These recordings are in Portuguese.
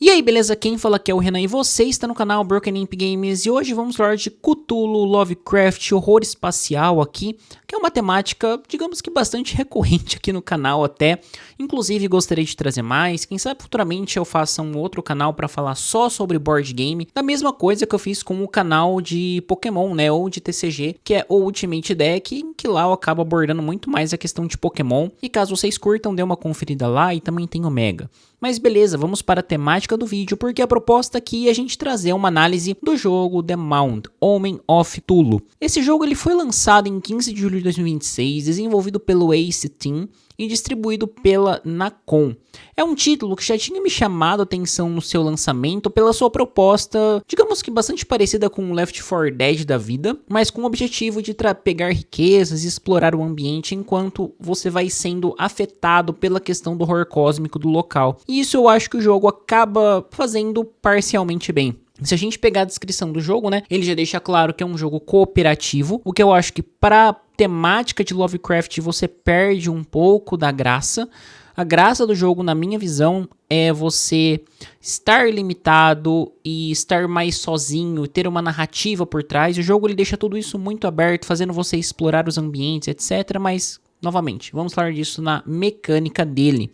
E aí, beleza? Quem fala aqui é o Renan e você está no canal Broken Imp Games e hoje vamos falar de Cthulhu, Lovecraft, horror espacial aqui, que é uma temática, digamos que bastante recorrente aqui no canal até. Inclusive gostaria de trazer mais, quem sabe futuramente eu faça um outro canal para falar só sobre board game, da mesma coisa que eu fiz com o canal de Pokémon, né, ou de TCG, que é o Ultimate Deck, que lá eu acabo abordando muito mais a questão de Pokémon. E caso vocês curtam, dê uma conferida lá e também tem Omega. Mas beleza, vamos para a temática do vídeo, porque a proposta aqui é a gente trazer uma análise do jogo The Mound, Omen of Cthulhu. Esse jogo ele foi lançado em 15 de julho de 2026, desenvolvido pelo Ace Team e distribuído pela Nacon. É um título que já tinha me chamado a atenção no seu lançamento pela sua proposta, digamos que bastante parecida com o Left 4 Dead da vida, mas com o objetivo de pegar riquezas e explorar o ambiente enquanto você vai sendo afetado pela questão do horror cósmico do local. E isso eu acho que o jogo acaba fazendo parcialmente bem. Se a gente pegar a descrição do jogo, né, ele já deixa claro que é um jogo cooperativo, o que eu acho que para temática de Lovecraft você perde um pouco da graça. A graça do jogo, na minha visão, é você estar limitado e estar mais sozinho, ter uma narrativa por trás. O jogo ele deixa tudo isso muito aberto, fazendo você explorar os ambientes, etc. Mas, novamente, vamos falar disso na mecânica dele.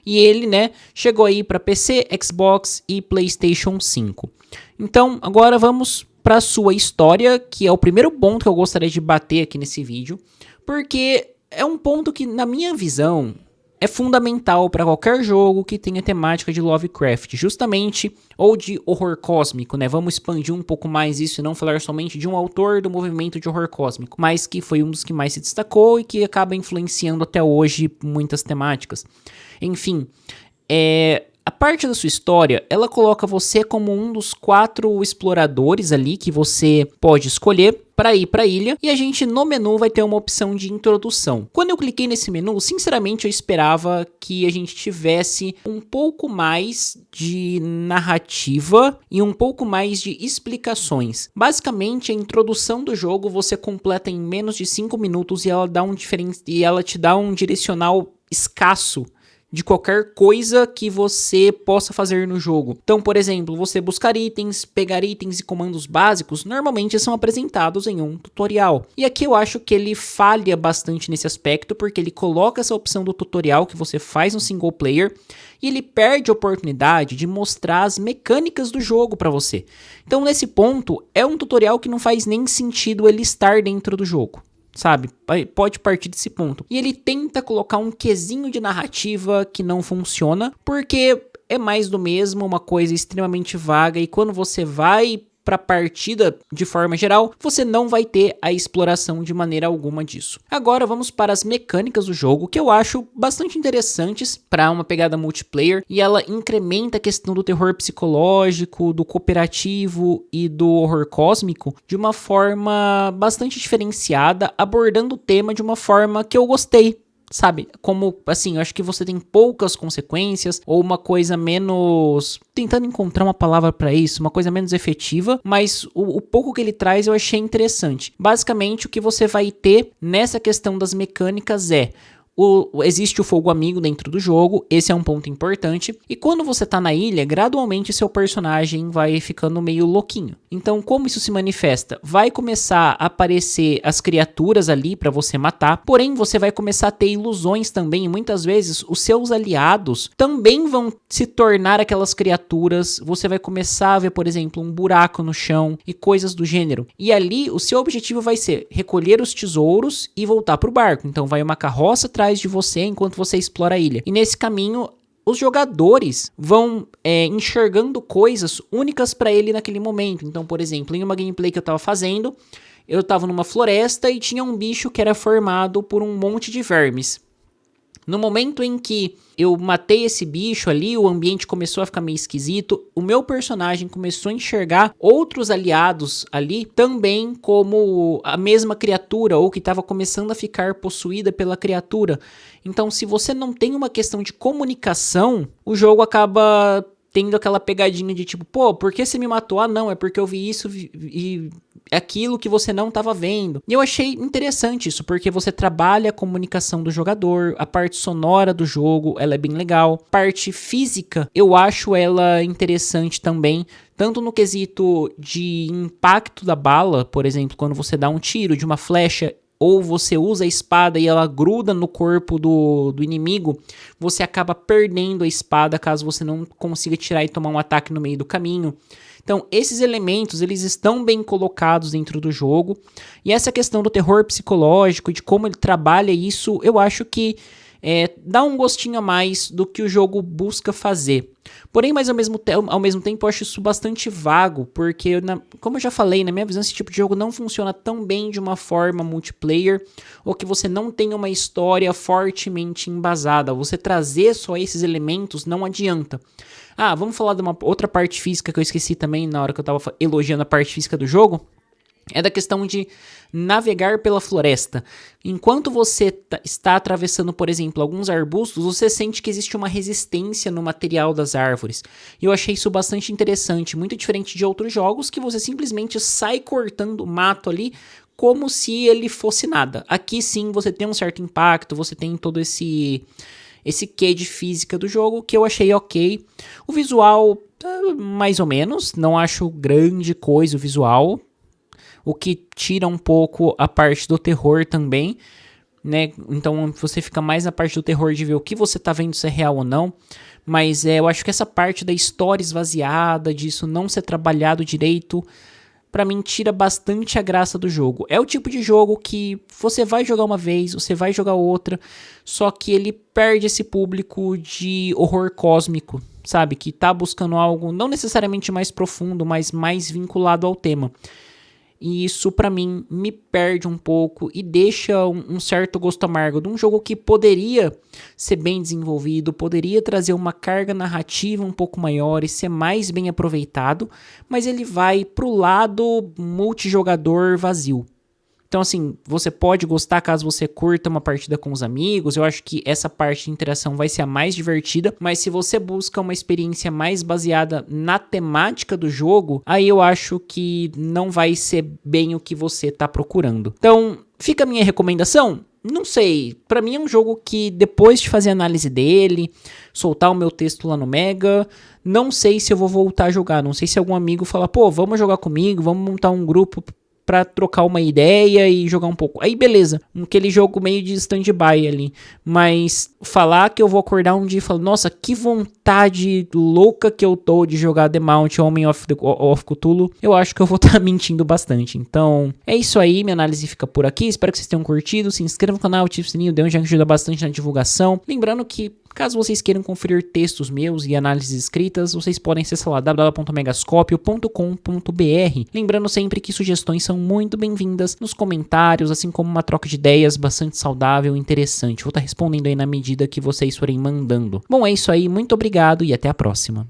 E ele, né, chegou aí para PC, Xbox e PlayStation 5. Então, agora vamos para a sua história, que é o primeiro ponto que eu gostaria de bater aqui nesse vídeo, porque é um ponto que, na minha visão, é fundamental para qualquer jogo que tenha temática de Lovecraft, justamente, ou de horror cósmico, né? Vamos expandir um pouco mais isso e não falar somente de um autor do movimento de horror cósmico, mas que foi um dos que mais se destacou e que acaba influenciando até hoje muitas temáticas. Enfim, a parte da sua história, ela coloca você como um dos 4 exploradores ali que você pode escolher para ir para a ilha, e a gente no menu vai ter uma opção de introdução. Quando eu cliquei nesse menu, sinceramente eu esperava que a gente tivesse um pouco mais de narrativa e um pouco mais de explicações. Basicamente, a introdução do jogo você completa em menos de 5 minutos e ela te dá um direcional escasso de qualquer coisa que você possa fazer no jogo. Então, por exemplo, você buscar itens, pegar itens e comandos básicos, normalmente são apresentados em um tutorial. E aqui eu acho que ele falha bastante nesse aspecto, porque ele coloca essa opção do tutorial que você faz no single player, e ele perde a oportunidade de mostrar as mecânicas do jogo para você. Então, nesse ponto, é um tutorial que não faz nem sentido ele estar dentro do jogo. Sabe, pode partir desse ponto. E ele tenta colocar um quesinho de narrativa que não funciona, porque é mais do mesmo, uma coisa extremamente vaga, e quando você vai para a partida de forma geral, você não vai ter a exploração de maneira alguma disso. Agora vamos para as mecânicas do jogo, que eu acho bastante interessantes para uma pegada multiplayer, e ela incrementa a questão do terror psicológico, do cooperativo e do horror cósmico de uma forma bastante diferenciada, abordando o tema de uma forma que eu gostei. Sabe, como, assim, eu acho que você tem poucas consequências, ou uma coisa menos... Tentando encontrar uma palavra pra isso, uma coisa menos efetiva, mas o pouco que ele traz eu achei interessante. Basicamente, o que você vai ter nessa questão das mecânicas existe o fogo amigo dentro do jogo, esse é um ponto importante, e quando você tá na ilha, gradualmente seu personagem vai ficando meio louquinho. Então, como isso se manifesta? Vai começar a aparecer as criaturas ali pra você matar, porém você vai começar a ter ilusões também, e muitas vezes os seus aliados também vão se tornar aquelas criaturas, você vai começar a ver, por exemplo, um buraco no chão e coisas do gênero. E ali, o seu objetivo vai ser recolher os tesouros e voltar pro barco. Então vai uma carroça atrás de você enquanto você explora a ilha. E nesse caminho, os jogadores vão enxergando coisas únicas para ele naquele momento. Então, por exemplo, em uma gameplay que eu tava fazendo, eu tava numa floresta e tinha um bicho que era formado por um monte de vermes. No momento em que eu matei esse bicho ali, o ambiente começou a ficar meio esquisito, o meu personagem começou a enxergar outros aliados ali também como a mesma criatura, ou que estava começando a ficar possuída pela criatura. Então, se você não tem uma questão de comunicação, o jogo acaba tendo aquela pegadinha de tipo, pô, por que você me matou? Ah, não, é porque eu vi isso e aquilo que você não estava vendo. E eu achei interessante isso, porque você trabalha a comunicação do jogador, a parte sonora do jogo, ela é bem legal. Parte física, eu acho ela interessante também, tanto no quesito de impacto da bala, por exemplo, quando você dá um tiro de uma flecha, ou você usa a espada e ela gruda no corpo do inimigo, você acaba perdendo a espada caso você não consiga tirar e tomar um ataque no meio do caminho. Então, esses elementos, eles estão bem colocados dentro do jogo. E essa questão do terror psicológico, de como ele trabalha isso, eu acho que dá um gostinho a mais do que o jogo busca fazer. Porém, mas ao mesmo tempo, eu acho isso bastante vago, porque, como eu já falei, na minha visão, esse tipo de jogo não funciona tão bem de uma forma multiplayer, ou que você não tenha uma história fortemente embasada. Você trazer só esses elementos não adianta. Ah, vamos falar de uma outra parte física que eu esqueci também na hora que eu tava elogiando a parte física do jogo. É da questão de navegar pela floresta. Enquanto você está atravessando, por exemplo, alguns arbustos, você sente que existe uma resistência no material das árvores. E eu achei isso bastante interessante, muito diferente de outros jogos que você simplesmente sai cortando o mato ali como se ele fosse nada. Aqui sim você tem um certo impacto, você tem todo esse quê de física do jogo que eu achei ok. O visual, mais ou menos, não acho grande coisa o visual, o que tira um pouco a parte do terror também, né? Então você fica mais na parte do terror de ver o que você tá vendo, se é real ou não. Mas eu acho que essa parte da história esvaziada, disso não ser trabalhado direito, pra mim tira bastante a graça do jogo. É o tipo de jogo que você vai jogar uma vez, você vai jogar outra, só que ele perde esse público de horror cósmico, sabe? Que tá buscando algo não necessariamente mais profundo, mas mais vinculado ao tema. E isso pra mim me perde um pouco e deixa um certo gosto amargo de um jogo que poderia ser bem desenvolvido, poderia trazer uma carga narrativa um pouco maior e ser mais bem aproveitado, mas ele vai pro lado multijogador vazio. Então assim, você pode gostar caso você curta uma partida com os amigos, eu acho que essa parte de interação vai ser a mais divertida, mas se você busca uma experiência mais baseada na temática do jogo, aí eu acho que não vai ser bem o que você tá procurando. Então, fica a minha recomendação? Não sei, pra mim é um jogo que depois de fazer a análise dele, soltar o meu texto lá no Mega, não sei se eu vou voltar a jogar, não sei se algum amigo fala, pô, vamos jogar comigo, vamos montar um grupo pra trocar uma ideia e jogar um pouco. Aí beleza, aquele jogo meio de stand-by ali. Mas falar que eu vou acordar um dia e falar, nossa, que vontade louca que eu tô de jogar The Mount Homem of Cthulhu, eu acho que eu vou estar mentindo bastante. Então, é isso aí, minha análise fica por aqui. Espero que vocês tenham curtido. Se inscreva no canal, ative o sininho, dê um joinha que ajuda bastante na divulgação. Lembrando que caso vocês queiram conferir textos meus e análises escritas, vocês podem acessar lá www.megascopio.com.br. Lembrando sempre que sugestões são muito bem-vindas nos comentários, assim como uma troca de ideias bastante saudável e interessante. Vou estar respondendo aí na medida que vocês forem mandando. Bom, é isso aí, muito obrigado e até a próxima.